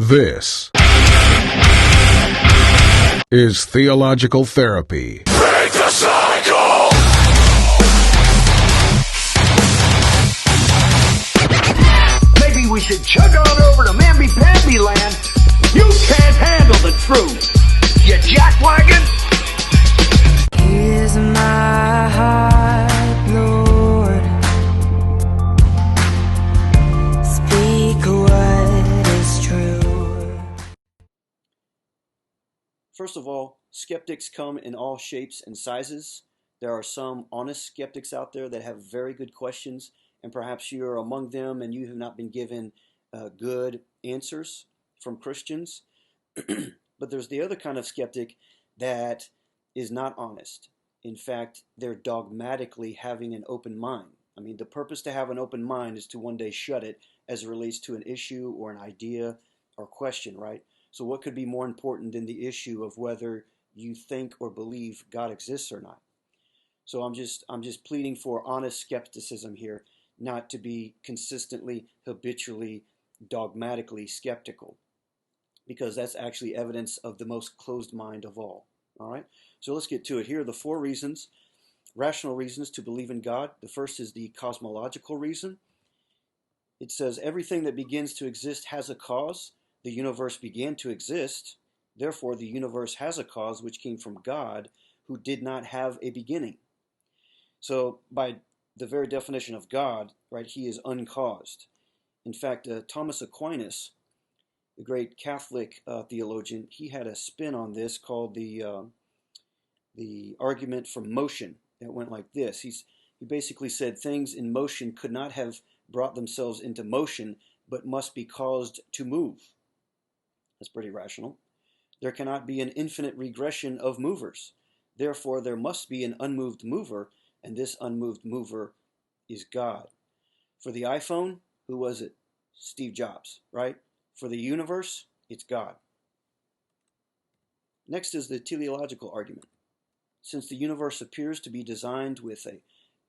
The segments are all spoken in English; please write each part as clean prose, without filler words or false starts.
This is Theological Therapy. Break the cycle! Maybe we should chug on over to Mamby-Pamby land. You can't handle the truth, you jackwagon! Here's my heart, Lord. Speak what is true. First of all, skeptics come in all shapes and sizes. There are some honest skeptics out there that have very good questions, and perhaps you're among them and you have not been given good answers from Christians. But there's the other kind of skeptic that is not honest. In fact, they're dogmatically having an open mind. I mean, the purpose to have an open mind is to one day shut it as it relates to an issue or an idea or question, right? So what could be more important than the issue of whether you think or believe God exists or not? So I'm just pleading for honest skepticism here, not to be consistently, habitually, dogmatically skeptical, because that's actually evidence of the most closed mind of all. All right? So let's get to it. Here are the four reasons, rational reasons to believe in God. The first is the cosmological reason. It says everything that begins to exist has a cause. The universe began to exist. Therefore, the universe has a cause which came from God, who did not have a beginning. So by the very definition of God, right, he is uncaused. In fact, Thomas Aquinas, the great Catholic theologian, he had a spin on this called the argument from motion. It went like this. He basically said things in motion could not have brought themselves into motion, but must be caused to move. That's pretty rational. There cannot be an infinite regression of movers. Therefore, there must be an unmoved mover, and this unmoved mover is God. For the iPhone, who was it? Steve Jobs, right? For the universe, it's God. Next is the teleological argument. Since the universe appears to be designed with a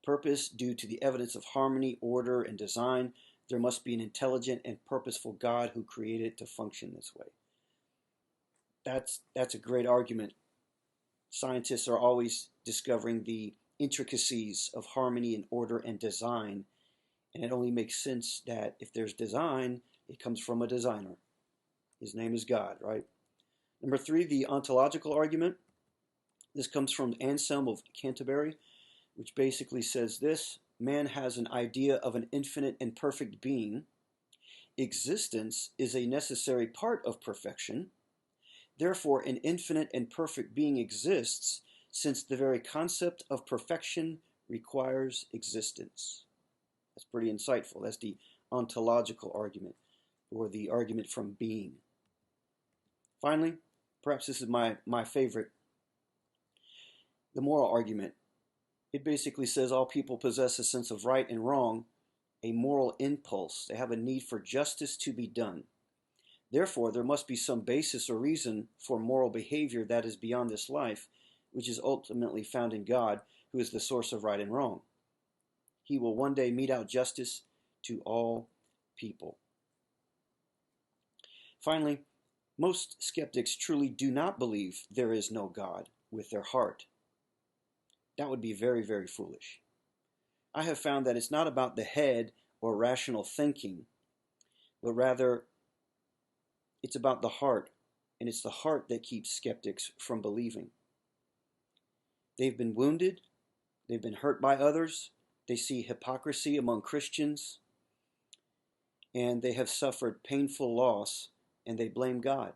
purpose due to the evidence of harmony, order, and design, there must be an intelligent and purposeful God who created it to function this way. That's a great argument. Scientists are always discovering the intricacies of harmony and order and design, and it only makes sense that if there's design, it comes from a designer. His name is God, right? Number three, the ontological argument. This comes from Anselm of Canterbury, which basically says this: man has an idea of an infinite and perfect being. Existence is a necessary part of perfection. Therefore, an infinite and perfect being exists, since the very concept of perfection requires existence. That's pretty insightful. That's the ontological argument, or the argument from being. Finally, perhaps this is my favorite, the moral argument. It basically says all people possess a sense of right and wrong, a moral impulse. They have a need for justice to be done. Therefore, there must be some basis or reason for moral behavior that is beyond this life, which is ultimately found in God, who is the source of right and wrong. He will one day mete out justice to all people. Finally, most skeptics truly do not believe there is no God with their heart. That would be very, very foolish. I have found that it's not about the head or rational thinking, but rather it's about the heart, and it's the heart that keeps skeptics from believing. They've been wounded, they've been hurt by others, they see hypocrisy among Christians, and they have suffered painful loss, and they blame God.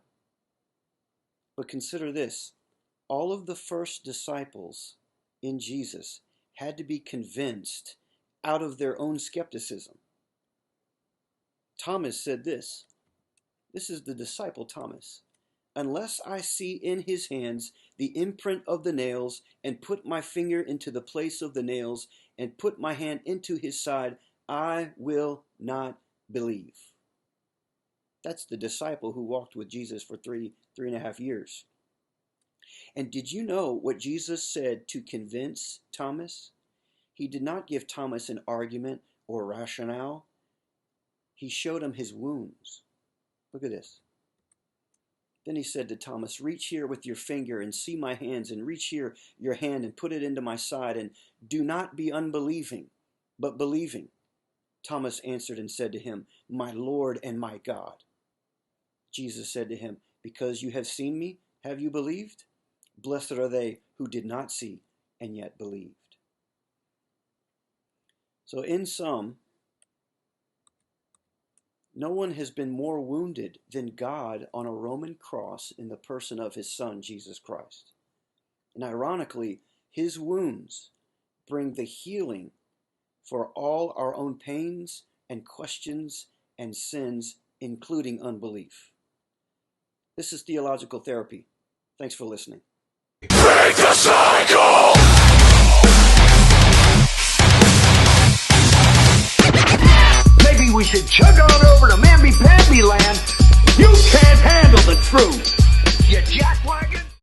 But consider this: all of the first disciples in Jesus had to be convinced out of their own skepticism. Thomas said this. This is the disciple Thomas. Unless I see in his hands the imprint of the nails, and put my finger into the place of the nails, and put my hand into his side, I will not believe. That's the disciple who walked with Jesus for three and a half years. And did you know what Jesus said to convince Thomas? He did not give Thomas an argument or rationale. He showed him his wounds. Look at this. Then he said to Thomas, reach here with your finger and see my hands, and reach here your hand and put it into my side, and do not be unbelieving, but believing. Thomas answered and said to him, my Lord and my God. Jesus said to him, because you have seen me, have you believed? Blessed are they who did not see and yet believed. So in sum, no one has been more wounded than God on a Roman cross in the person of his Son, Jesus Christ. And ironically, his wounds bring the healing for all our own pains and questions and sins, including unbelief. This is Theological Therapy. Thanks for listening. Break the cycle! Maybe we should chug on over to Mamby-Pamby land